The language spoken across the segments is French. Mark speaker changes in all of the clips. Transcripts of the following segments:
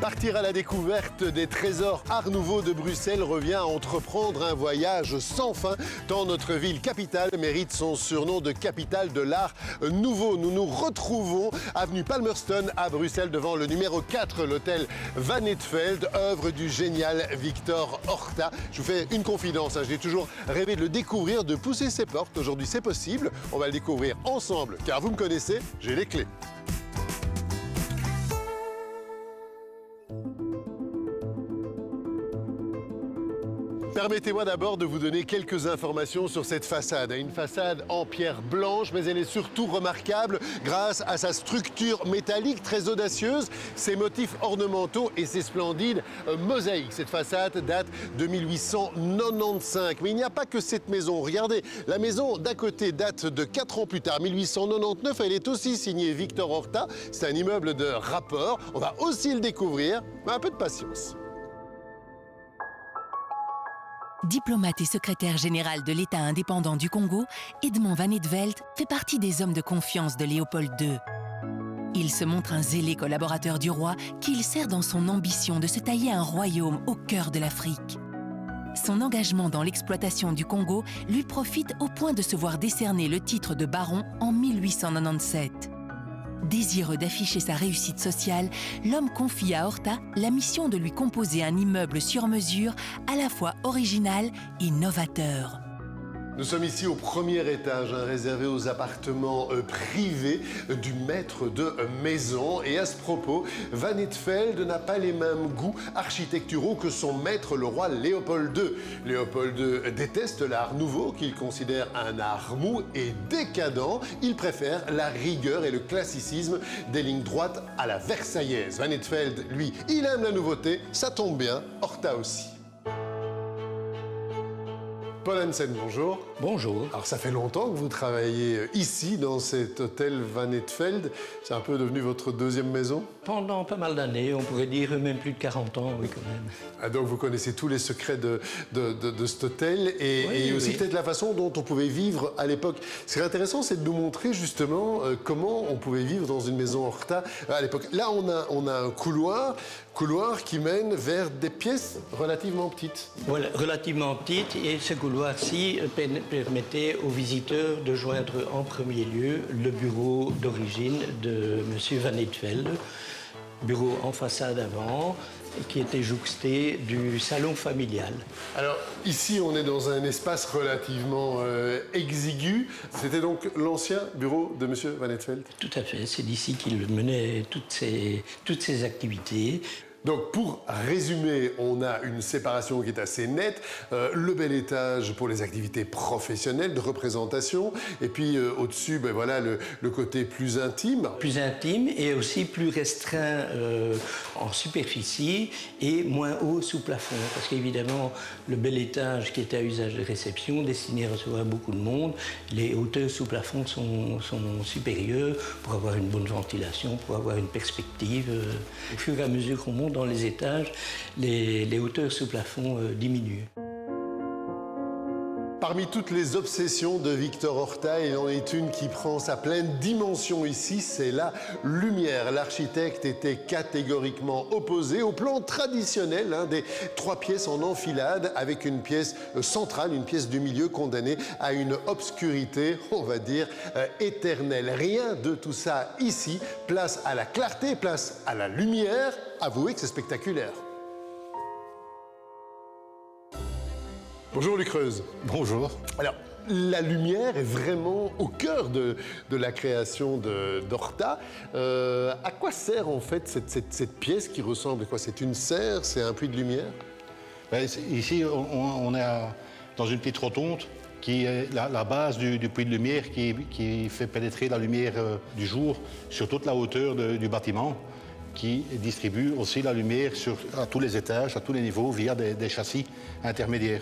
Speaker 1: Partir à la découverte des trésors Art Nouveau de Bruxelles revient à entreprendre un voyage sans fin, tant notre ville capitale mérite son surnom de capitale de l'art nouveau. Nous nous retrouvons avenue Palmerston à Bruxelles devant le numéro 4, l'hôtel Van Eetveld, œuvre du génial Victor Horta. Je vous fais une confidence, j'ai toujours rêvé de le découvrir, de pousser ses portes. Aujourd'hui c'est possible, on va le découvrir ensemble car vous me connaissez, j'ai les clés. Permettez-moi d'abord de vous donner quelques informations sur cette façade. Une façade en pierre blanche, mais elle est surtout remarquable grâce à sa structure métallique très audacieuse, ses motifs ornementaux et ses splendides mosaïques. Cette façade date de 1895. Mais il n'y a pas que cette maison. Regardez, la maison d'à côté date de 4 ans plus tard, 1899. Elle est aussi signée Victor Horta. C'est un immeuble de rapport. On va aussi le découvrir, mais un peu de patience.
Speaker 2: Diplomate et secrétaire général de l'État indépendant du Congo, Edmond Van Eetveld fait partie des hommes de confiance de Léopold II. Il se montre un zélé collaborateur du roi qu'il sert dans son ambition de se tailler un royaume au cœur de l'Afrique. Son engagement dans l'exploitation du Congo lui profite au point de se voir décerner le titre de baron en 1897. Désireux d'afficher sa réussite sociale, l'homme confie à Horta la mission de lui composer un immeuble sur mesure à la fois original et novateur.
Speaker 1: Nous sommes ici au premier étage, réservé aux appartements privés du maître de maison. Et à ce propos, Van Eetveld n'a pas les mêmes goûts architecturaux que son maître, le roi Léopold II. Léopold II déteste l'art nouveau, qu'il considère un art mou et décadent. Il préfère la rigueur et le classicisme des lignes droites à la versaillaise. Van Eetveld, lui, il aime la nouveauté. Ça tombe bien, Horta aussi. Paul Hansen, bonjour.
Speaker 3: Bonjour.
Speaker 1: Alors ça fait longtemps que vous travaillez ici, dans cet hôtel Van Eetveld. C'est un peu devenu votre deuxième maison?
Speaker 3: Pendant pas mal d'années, on pourrait dire même plus de 40 ans, oui quand même.
Speaker 1: Ah, donc vous connaissez tous les secrets de cet hôtel et aussi peut-être la façon dont on pouvait vivre à l'époque. Ce qui est intéressant, c'est de nous montrer justement comment on pouvait vivre dans une maison Horta à l'époque. Là, on a un couloir qui mène vers des pièces relativement petites.
Speaker 3: Voilà, relativement petites, et ce couloir-ci permettait aux visiteurs de joindre en premier lieu le bureau d'origine de M. Van Eetveld, bureau en façade avant, qui était jouxté du salon familial.
Speaker 1: Alors ici, on est dans un espace relativement exigu. C'était donc l'ancien bureau de M. Van Eetveld?
Speaker 3: Tout à fait, c'est d'ici qu'il menait toutes ses activités.
Speaker 1: Donc pour résumer, on a une séparation qui est assez nette, le bel étage pour les activités professionnelles de représentation, et puis au-dessus, ben voilà, le côté plus intime.
Speaker 3: Plus intime et aussi plus restreint en superficie et moins haut sous plafond, parce qu'évidemment, le bel étage qui était à usage de réception, destiné à recevoir beaucoup de monde, les hauteurs sous plafond sont supérieures pour avoir une bonne ventilation, pour avoir une perspective. Au fur et à mesure qu'on monte dans les étages, les hauteurs sous plafond diminuent.
Speaker 1: Parmi toutes les obsessions de Victor Horta, il en est une qui prend sa pleine dimension ici, c'est la lumière. L'architecte était catégoriquement opposé au plan traditionnel des 3 pièces en enfilade, avec une pièce centrale, une pièce du milieu condamnée à une obscurité, on va dire, éternelle. Rien de tout ça ici. Place à la clarté, place à la lumière. Avouez que c'est spectaculaire. Bonjour Luc Reuse.
Speaker 4: Bonjour.
Speaker 1: Alors, la lumière est vraiment au cœur de la création d'Horta. À quoi sert en fait cette pièce qui ressemble à quoi? C'est une serre? C'est un puits de lumière?
Speaker 4: Ici, on est dans une petite rotonde qui est la base du puits de lumière qui fait pénétrer la lumière du jour sur toute la hauteur du bâtiment, qui distribue aussi la lumière à tous les étages, à tous les niveaux, via des châssis intermédiaires.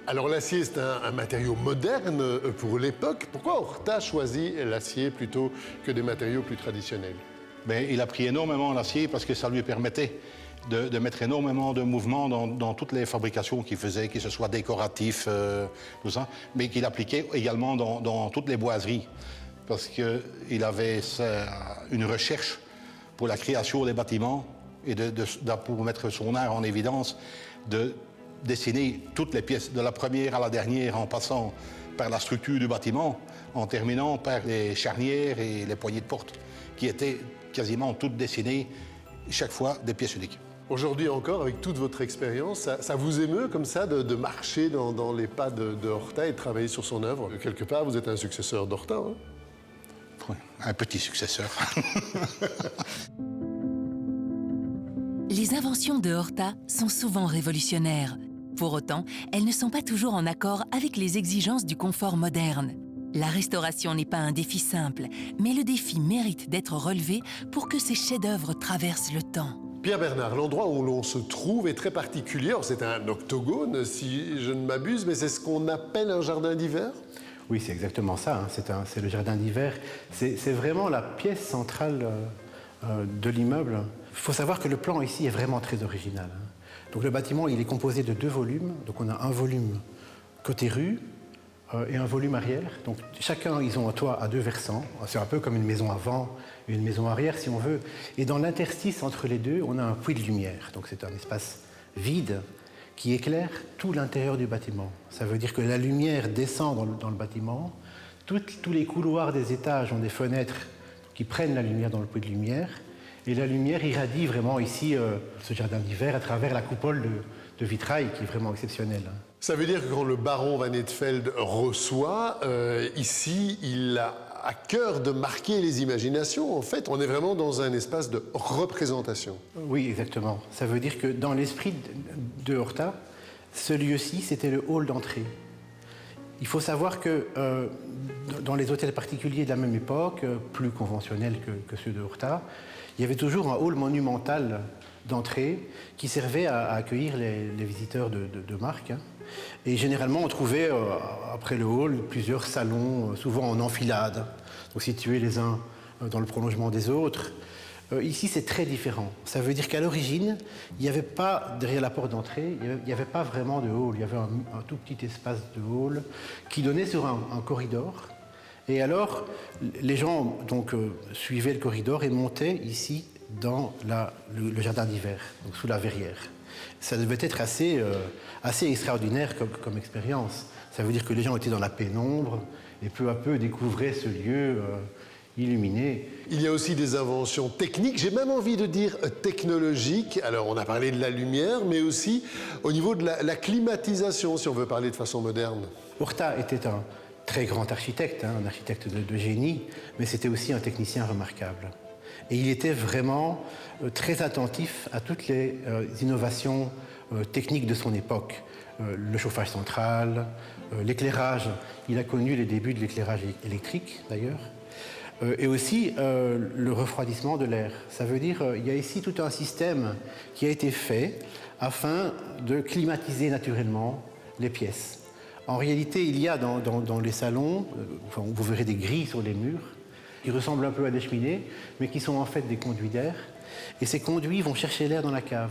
Speaker 1: Alors l'acier, c'est un matériau moderne pour l'époque. Pourquoi Horta choisit l'acier plutôt que des matériaux plus traditionnels?
Speaker 4: Il a pris énormément l'acier parce que ça lui permettait de mettre énormément de mouvement dans toutes les fabrications qu'il faisait, que ce soit décoratif, tout ça, mais qu'il appliquait également dans toutes les boiseries, parce qu'il avait une recherche pour la création des bâtiments et pour mettre son art en évidence, de dessiner toutes les pièces, de la première à la dernière, en passant par la structure du bâtiment, en terminant par les charnières et les poignées de porte, qui étaient quasiment toutes dessinées, chaque fois des pièces uniques.
Speaker 1: Aujourd'hui encore, avec toute votre expérience, ça vous émeut comme ça de marcher dans les pas de Horta et de travailler sur son œuvre? Quelque part, vous êtes un successeur d'Horta, hein?
Speaker 4: Oui, un petit successeur.
Speaker 2: Les inventions de Horta sont souvent révolutionnaires. Pour autant, elles ne sont pas toujours en accord avec les exigences du confort moderne. La restauration n'est pas un défi simple, mais le défi mérite d'être relevé pour que ces chefs-d'œuvre traversent le temps.
Speaker 1: Pierre Bernard, l'endroit où l'on se trouve est très particulier. Alors, c'est un octogone, si je ne m'abuse, mais c'est ce qu'on appelle un jardin d'hiver?
Speaker 5: Oui, c'est exactement ça, hein. C'est le jardin d'hiver. C'est vraiment la pièce centrale de l'immeuble. Il faut savoir que le plan ici est vraiment très original, hein. Donc le bâtiment, il est composé de 2 volumes. Donc on a un volume côté rue et un volume arrière. Donc chacun, ils ont un toit à 2 versants. C'est un peu comme une maison avant et une maison arrière, si on veut. Et dans l'interstice entre les deux, on a un puits de lumière. Donc c'est un espace vide qui éclaire tout l'intérieur du bâtiment. Ça veut dire que la lumière descend dans le bâtiment. Tous les couloirs des étages ont des fenêtres qui prennent la lumière dans le puits de lumière. Et la lumière irradie vraiment ici, ce jardin d'hiver, à travers la coupole de vitrail qui est vraiment exceptionnelle.
Speaker 1: Ça veut dire que quand le baron Van Eetveld reçoit, ici, il a à cœur de marquer les imaginations. En fait, on est vraiment dans un espace de représentation.
Speaker 5: Oui, exactement. Ça veut dire que dans l'esprit de Horta, ce lieu-ci, c'était le hall d'entrée. Il faut savoir que dans les hôtels particuliers de la même époque, plus conventionnels que ceux de Horta, il y avait toujours un hall monumental d'entrée qui servait à accueillir les visiteurs de marque, hein. Et généralement, on trouvait, après le hall, plusieurs salons, souvent en enfilade, donc situés les uns dans le prolongement des autres. Ici, c'est très différent. Ça veut dire qu'à l'origine, il n'y avait pas, derrière la porte d'entrée, il n'y avait pas vraiment de hall. Il y avait un tout petit espace de hall qui donnait sur un corridor. Et alors, les gens donc, suivaient le corridor et montaient ici dans le jardin d'hiver, donc sous la verrière. Ça devait être assez extraordinaire comme expérience. Ça veut dire que les gens étaient dans la pénombre et peu à peu découvraient ce lieu illuminé.
Speaker 1: Il y a aussi des inventions techniques, j'ai même envie de dire technologiques. Alors, on a parlé de la lumière, mais aussi au niveau de la climatisation, si on veut parler de façon moderne.
Speaker 5: Horta était un très grand architecte, hein, un architecte de génie, mais c'était aussi un technicien remarquable. Et il était vraiment très attentif à toutes les innovations techniques de son époque. Le chauffage central, l'éclairage. Il a connu les débuts de l'éclairage électrique, d'ailleurs. Et aussi le refroidissement de l'air. Ça veut dire qu'il y a ici tout un système qui a été fait afin de climatiser naturellement les pièces. En réalité, il y a dans les salons, vous verrez des grilles sur les murs, qui ressemblent un peu à des cheminées, mais qui sont en fait des conduits d'air. Et ces conduits vont chercher l'air dans la cave.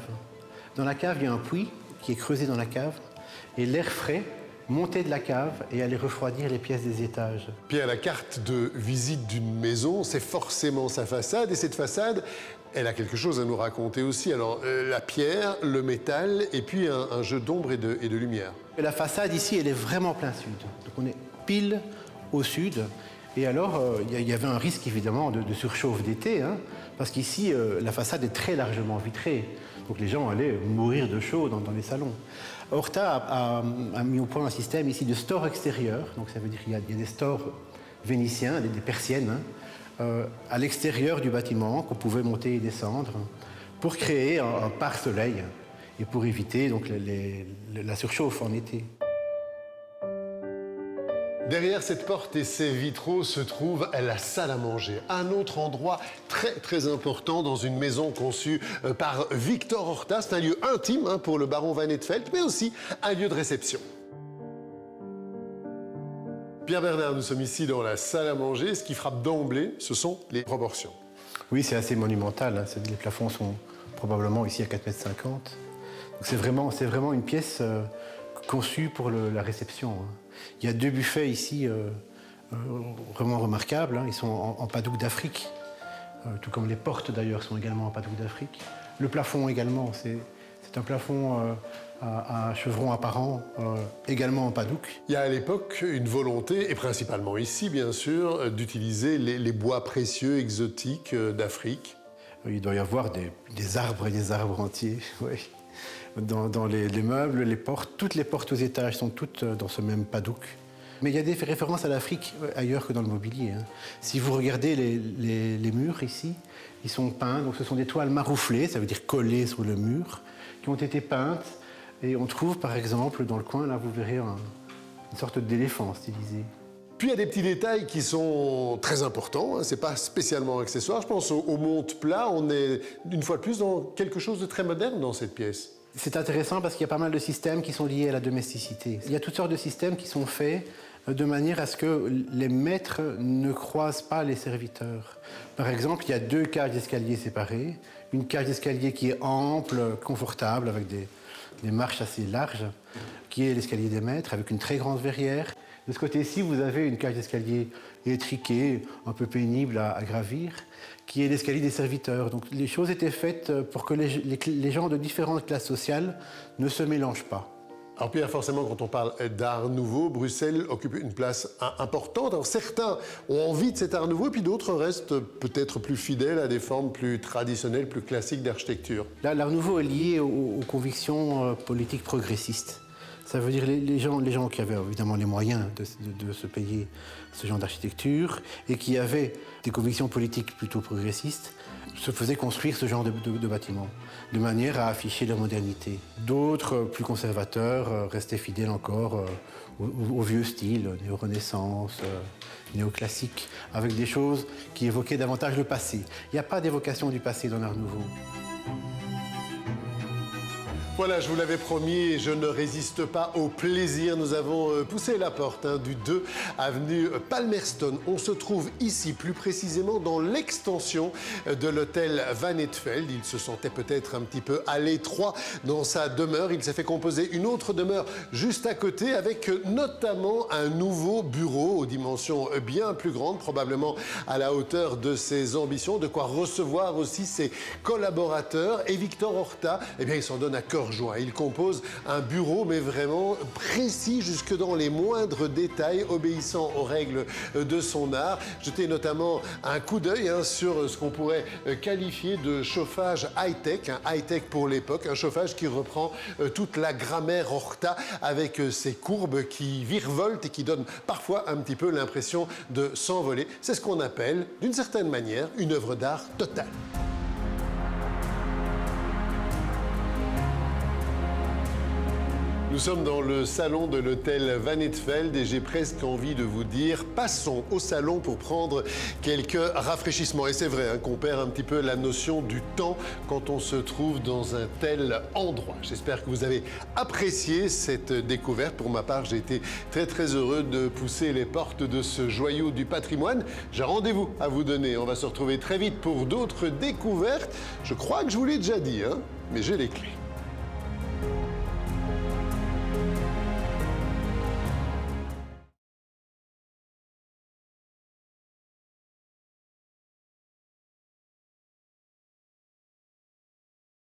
Speaker 5: Dans la cave, il y a un puits qui est creusé dans la cave, et l'air frais montait de la cave et allait refroidir les pièces des étages.
Speaker 1: Pierre, la carte de visite d'une maison, c'est forcément sa façade, et cette façade, elle a quelque chose à nous raconter aussi. Alors, la pierre, le métal, et puis un jeu d'ombre et de lumière.
Speaker 5: La façade ici, elle est vraiment plein sud. Donc on est pile au sud. Et alors, il y avait un risque évidemment de surchauffe d'été, hein, parce qu'ici, la façade est très largement vitrée. Donc les gens allaient mourir de chaud dans les salons. Horta a mis au point un système ici de stores extérieurs. Donc ça veut dire qu'il y a des stores vénitiens, des persiennes, hein, à l'extérieur du bâtiment qu'on pouvait monter et descendre pour créer un pare-soleil et pour éviter donc, la surchauffe en été.
Speaker 1: Derrière cette porte et ces vitraux se trouve la salle à manger, un autre endroit très très important dans une maison conçue par Victor Horta. C'est un lieu intime, hein, pour le baron Van Eetveld, mais aussi un lieu de réception. Pierre Bernard, nous sommes ici dans la salle à manger. Ce qui frappe d'emblée, ce sont les proportions.
Speaker 5: Oui, c'est assez monumental, hein. Les plafonds sont probablement ici à 4,50 m. C'est vraiment une pièce conçue pour la réception, hein. Il y a 2 buffets ici vraiment remarquables, hein. Ils sont en padouk d'Afrique, tout comme les portes d'ailleurs sont également en padouk d'Afrique. Le plafond également, c'est un plafond à chevrons apparents, également en padouk.
Speaker 1: Il y a à l'époque une volonté, et principalement ici bien sûr, d'utiliser les bois précieux exotiques d'Afrique.
Speaker 5: Il doit y avoir des arbres et des arbres entiers, oui. Dans les meubles, les portes, toutes les portes aux étages sont toutes dans ce même padouk. Mais il y a des références à l'Afrique ailleurs que dans le mobilier. Si vous regardez les murs ici, ils sont peints, donc ce sont des toiles marouflées, ça veut dire collées sur le mur, qui ont été peintes. Et on trouve par exemple dans le coin, là vous verrez une sorte d'éléphant stylisé.
Speaker 1: Puis il y a des petits détails qui sont très importants, c'est pas spécialement accessoire. Je pense au monte-plat, on est une fois de plus dans quelque chose de très moderne dans cette pièce.
Speaker 5: C'est intéressant parce qu'il y a pas mal de systèmes qui sont liés à la domesticité. Il y a toutes sortes de systèmes qui sont faits de manière à ce que les maîtres ne croisent pas les serviteurs. Par exemple, il y a 2 cages d'escalier séparées. Une cage d'escalier qui est ample, confortable, avec des marches assez larges, qui est l'escalier des maîtres, avec une très grande verrière. De ce côté-ci, vous avez une cage d'escalier étriquée, un peu pénible à gravir, qui est l'escalier des serviteurs. Donc les choses étaient faites pour que les gens de différentes classes sociales ne se mélangent pas.
Speaker 1: Alors Pierre, forcément, quand on parle d'art nouveau, Bruxelles occupe une place importante. Alors certains ont envie de cet art nouveau, puis d'autres restent peut-être plus fidèles à des formes plus traditionnelles, plus classiques d'architecture.
Speaker 5: L'art nouveau est lié aux convictions politiques progressistes. Ça veut dire les gens qui avaient évidemment les moyens de se payer ce genre d'architecture et qui avaient des convictions politiques plutôt progressistes se faisaient construire ce genre de bâtiments de manière à afficher leur modernité. D'autres, plus conservateurs, restaient fidèles encore au vieux style, néo-renaissance, néoclassique, avec des choses qui évoquaient davantage le passé. Il n'y a pas d'évocation du passé dans l'art nouveau.
Speaker 1: Voilà, je vous l'avais promis et je ne résiste pas au plaisir. Nous avons poussé la porte du 2 avenue Palmerston. On se trouve ici, plus précisément dans l'extension de l'hôtel Van Eetveld. Il se sentait peut-être un petit peu à l'étroit dans sa demeure. Il s'est fait composer une autre demeure juste à côté avec notamment un nouveau bureau aux dimensions bien plus grandes, probablement à la hauteur de ses ambitions, de quoi recevoir aussi ses collaborateurs. Et Victor Horta, eh bien, il s'en donne à cœur joie. Il compose un bureau, mais vraiment précis jusque dans les moindres détails, obéissant aux règles de son art. Jetez notamment un coup d'œil sur ce qu'on pourrait qualifier de chauffage high-tech, high-tech pour l'époque, un chauffage qui reprend toute la grammaire Horta avec ses courbes qui virevoltent et qui donnent parfois un petit peu l'impression de s'envoler. C'est ce qu'on appelle, d'une certaine manière, une œuvre d'art totale. Nous sommes dans le salon de l'hôtel Van Eetveld et j'ai presque envie de vous dire passons au salon pour prendre quelques rafraîchissements. Et c'est vrai qu'on perd un petit peu la notion du temps quand on se trouve dans un tel endroit. J'espère que vous avez apprécié cette découverte. Pour ma part, j'ai été très heureux de pousser les portes de ce joyau du patrimoine. J'ai rendez-vous à vous donner. On va se retrouver très vite pour d'autres découvertes. Je crois que je vous l'ai déjà dit, mais j'ai les clés.